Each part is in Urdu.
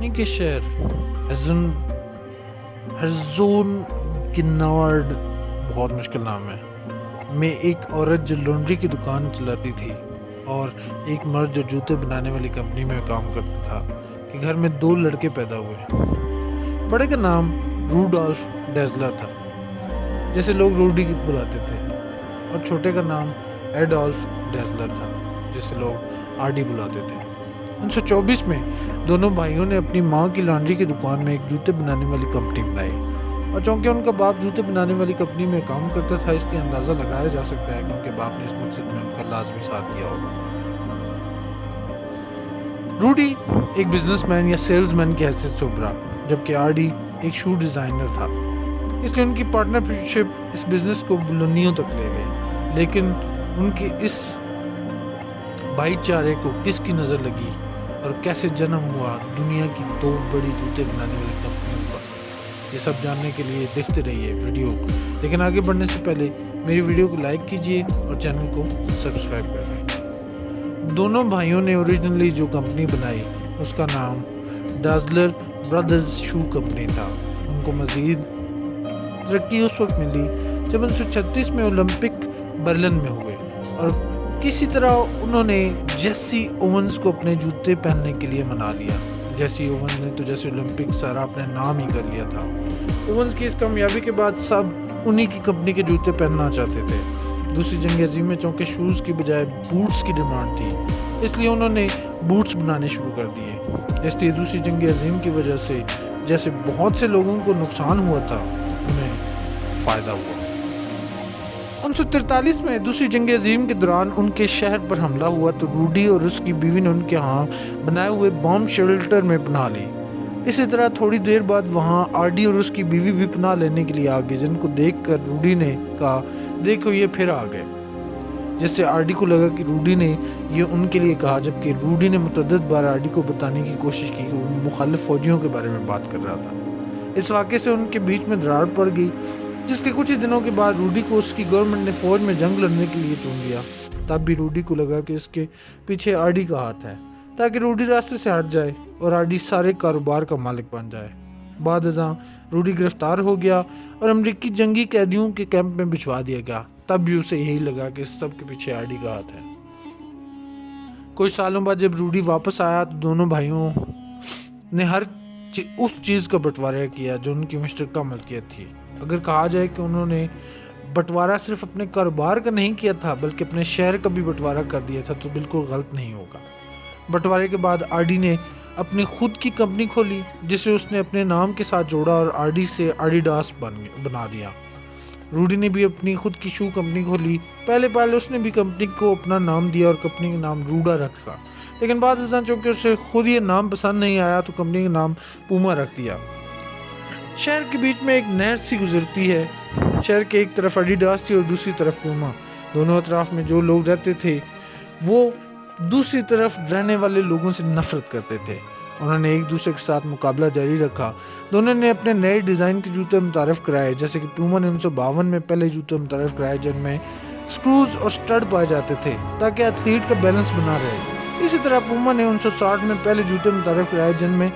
کے شہر ہرزون گنارڈ بہت مشکل نام ہے میں ایک عورت جو لانڈری کی دکان چلاتی تھی اور ایک مرد جو جوتے بنانے والی کمپنی میں کام کرتا تھا کہ گھر میں 2 لڑکے پیدا ہوئے. بڑے کا نام روڈولف ڈیزلر تھا جسے لوگ روڈی بلاتے تھے اور چھوٹے کا نام ایڈولف ڈیزلر تھا جسے لوگ آرڈی بلاتے تھے. 1924 میں دونوں بھائیوں نے اپنی ماں کی لانڈری کی دکان میں ایک جوتے بنانے والی کمپنی بنائی اور چونکہ ان کا باپ جوتے بنانے والی کمپنی میں کام کرتا تھا اس لیے اندازہ لگایا جا سکتا ہے کہ ان کے باپ نے اس مقصد میں ان کا لازمی ساتھ دیا ہوگا. روڈی ایک بزنس مین یا سیلز مین کی حیثیت سے ابھرا جبکہ آرڈی ایک شو ڈیزائنر تھا. اس لیے ان کی پارٹنرشپ اس بزنس کو بلندیوں تک لے گئی. لیکن ان کے اس بھائی چارے کو کس کی نظر لگی اور کیسے جنم ہوا دنیا کی 2 بڑی جوتے بنانے والی کمپنیوں کا، یہ سب جاننے کے لیے دیکھتے رہیے ویڈیو. لیکن آگے بڑھنے سے پہلے میری ویڈیو کو لائک کیجیے اور چینل کو سبسکرائب کر لیں. دونوں بھائیوں نے اوریجنلی جو کمپنی بنائی اس کا نام ڈازلر برادرز شو کمپنی تھا. ان کو مزید ترقی اس وقت ملی جب 1936 میں اولمپک برلن میں ہوئے اور کسی طرح انہوں نے جیسی اوونز کو اپنے جوتے پہننے کے لیے منا لیا. جیسی اوونز نے تو جیسے اولمپک سارا اپنے نام ہی کر لیا تھا. اوونز کی اس کامیابی کے بعد سب انہی کی کمپنی کے جوتے پہننا چاہتے تھے. دوسری جنگ عظیم میں چونکہ شوز کی بجائے بوٹس کی ڈیمانڈ تھی اس لیے انہوں نے بوٹس بنانے شروع کر دیے. اس لیے دوسری جنگ عظیم کی وجہ سے جیسے بہت سے لوگوں کو نقصان ہوا تھا انہیں فائدہ ہوا. 1943 میں دوسری جنگ عظیم کے دوران ان کے شہر پر حملہ ہوا تو روڈی اور اس کی بیوی نے ان کے ہاں بنائے ہوئے بام شیلٹر میں پناہ لی. اسی طرح تھوڑی دیر بعد وہاں آرڈی اور اس کی بیوی بھی پناہ لینے کے لیے آ گئے جن کو دیکھ کر روڈی نے کہا دیکھو یہ پھر آ گئے، جس سے آرڈی کو لگا کہ روڈی نے یہ ان کے لیے کہا، جبکہ روڈی نے متعدد بار آرڈی کو بتانے کی کوشش کی کہ وہ مخالف فوجیوں کے بارے میں بات کر رہا تھا. اس واقعے سے ان کے بیچ میں دراڑ پڑ گئی جس کے کچھ ہی دنوں کے بعد روڈی کو اس کی گورنمنٹ نے فوج میں جنگ لڑنے کے لیے چن لیا. تب بھی روڈی کو لگا کہ اس کے پیچھے آرڈی کا ہاتھ ہے تاکہ روڈی راستے سے ہٹ جائے اور آرڈی سارے کاروبار کا مالک بن جائے. بعد ازاں روڈی گرفتار ہو گیا اور امریکی جنگی قیدیوں کے کیمپ میں بھجوا دیا گیا. تب بھی اسے یہی لگا کہ سب کے پیچھے آرڈی کا ہاتھ ہے. کچھ سالوں بعد جب روڈی واپس آیا تو دونوں بھائیوں نے ہر اس چیز کا بٹوارہ کیا جو ان کی مشترکہ ملکیت تھی. اگر کہا جائے کہ انہوں نے بٹوارہ صرف اپنے کاروبار کا نہیں کیا تھا بلکہ اپنے شہر کا بھی بٹوارہ کر دیا تھا تو بالکل غلط نہیں ہوگا. بٹوارے کے بعد آرڈی نے اپنی خود کی کمپنی کھولی جسے اس نے اپنے نام کے ساتھ جوڑا اور آرڈی سے آڈیڈاس بنا دیا. روڈی نے بھی اپنی خود کی شو کمپنی کھولی. پہلے اس نے بھی کمپنی کو اپنا نام دیا اور کمپنی کا نام روڈا رکھا، لیکن بعد ازاں چونکہ اسے خود یہ نام پسند نہیں آیا تو کمپنی کا نام پوما رکھ دیا. شہر کے بیچ میں ایک نہر سی گزرتی ہے. شہر کے ایک طرف ایڈیڈاس تھی اور دوسری طرف پوما. دونوں اطراف میں جو لوگ رہتے تھے وہ دوسری طرف رہنے والے لوگوں سے نفرت کرتے تھے. انہوں نے ایک دوسرے کے ساتھ مقابلہ جاری رکھا. دونوں نے اپنے نئے ڈیزائن کے جوتے متعارف کرائے جیسے کہ پوما نے 1952 میں پہلے جوتے متعارف کرائے جن میں سکروز اور سٹڈ پائے جاتے تھے تاکہ ایتھلیٹ کا بیلنس بنا رہے. اسی طرح پوما نے 1960 میں پہلے جوتے متعارف کرائے جن میں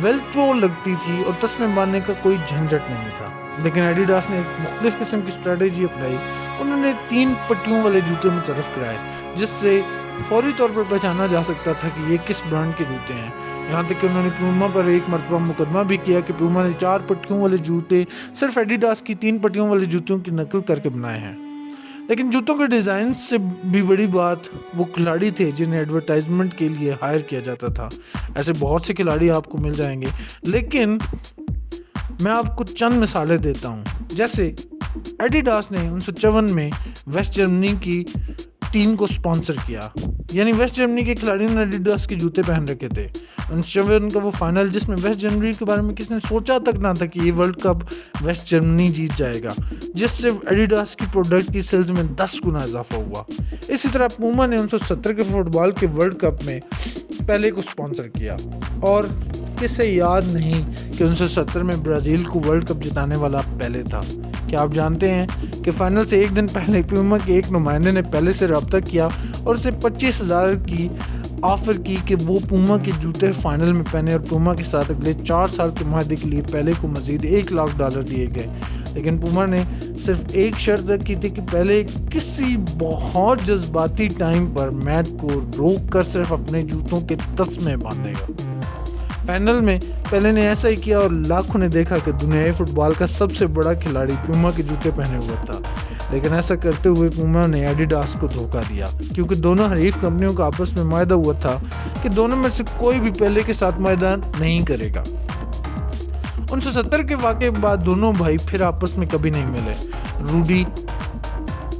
ویلکرو لگتی تھی اور تسمے باندھنے کا کوئی جھنجھٹ نہیں تھا. لیکن ایڈیڈاس نے ایک مختلف قسم کی اسٹریٹجی اپنائی. انہوں نے 3 پٹیوں والے جوتے متعارف کرائے جس سے فوری طور پر پہچانا جا سکتا تھا کہ یہ کس برانڈ کے جوتے ہیں. یہاں تک کہ انہوں نے پوما پر ایک مرتبہ مقدمہ بھی کیا کہ پوما نے 4 پٹیوں والے جوتے صرف ایڈیڈاس کی 3 پٹیوں والے جوتوں کی نقل کر کے بنائے ہیں. لیکن جوتوں کے ڈیزائن سے بھی بڑی بات وہ کھلاڑی تھے جنہیں ایڈورٹائزمنٹ کے لیے ہائر کیا جاتا تھا. ایسے بہت سے کھلاڑی آپ کو مل جائیں گے لیکن میں آپ کو چند مثالیں دیتا ہوں. جیسے ایڈیڈاس نے 1954 میں ویسٹ جرمنی کی ٹیم کو سپانسر کیا، یعنی ویسٹ جرمنی کے کھلاڑیوں نے ایڈیڈاس کے جوتے پہن رکھے تھے. 1954 کا وہ فائنل جس میں ویسٹ جرمنی کے بارے میں کس نے سوچا تک نہ تھا کہ یہ ورلڈ کپ ویسٹ جرمنی جیت جائے گا، جس سے ایڈیڈاس کی پروڈکٹ کی سیلز میں 10 گنا اضافہ ہوا. اسی طرح پوما نے 1970 کے فٹ بال کے ورلڈ کپ میں پہلے کو سپانسر کیا. اور کسے یاد نہیں کہ 1970 میں برازیل کو ورلڈ کپ جتانے والا پہلے تھا. کیا آپ جانتے ہیں کہ فائنل سے ایک دن پہلے پیوما کے ایک نمائندے نے پہلے سے رابطہ کیا اور اسے 25,000 کی آفر کی کہ وہ پوما کے جوتے فائنل میں پہنے اور پوما کے ساتھ اگلے 4 سال کے معاہدے کے لیے پہلے کو مزید $1,00,000 دیے گئے، لیکن پوما نے صرف ایک شرط کی تھی کہ پہلے کسی بہت جذباتی ٹائم پر میچ کو روک کر صرف اپنے جوتوں کے تسمے باندھے گا۔ فائنل میں پہلے نے ایسا ہی کیا اور لاکھوں نے دیکھا کہ دنیائی فٹ بال کا سب سے بڑا کھلاڑی پوما کے جوتے پہنے ہوا تھا، لیکن ایسا کرتے ہوئے پوما نے ایڈیڈاس کو دھوکہ دیا، کیونکہ دونوں حریف کمپنیوں کا آپس میں معاہدہ ہوا تھا کہ دونوں میں سے کوئی بھی پہلے کے ساتھ معاہدہ نہیں کرے گا۔ 1970 کے واقعے کے بعد دونوں بھائی پھر آپس میں کبھی نہیں ملے۔ روڈی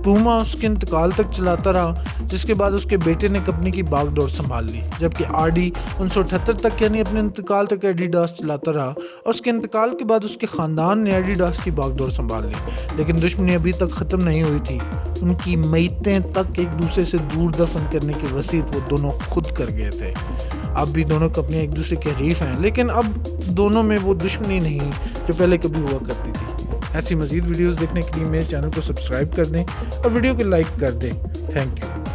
پوما اس کے انتقال تک چلاتا رہا، جس کے بعد اس کے بیٹے نے کمپنی کی باغ ڈور سنبھال لی، جبکہ آرڈی 1978 تک یعنی اپنے انتقال تک ایڈیڈاس چلاتا رہا، اور اس کے انتقال کے بعد اس کے خاندان نے ایڈیڈاس کی باغ ڈور سنبھال لی، لیکن دشمنی ابھی تک ختم نہیں ہوئی تھی۔ ان کی میتیں تک ایک دوسرے سے دور دفن کرنے کی وصیت وہ دونوں خود کر گئے تھے۔ اب بھی دونوں کمپنیاں ایک دوسرے کے حریف ہیں، لیکن اب دونوں میں وہ دشمنی نہیں جو پہلے کبھی ہوا کرتی تھی۔ ایسی مزید ویڈیوز دیکھنے کے لیے میرے چینل کو سبسکرائب کر دیں اور ویڈیو کو لائک کر دیں۔ Thank you.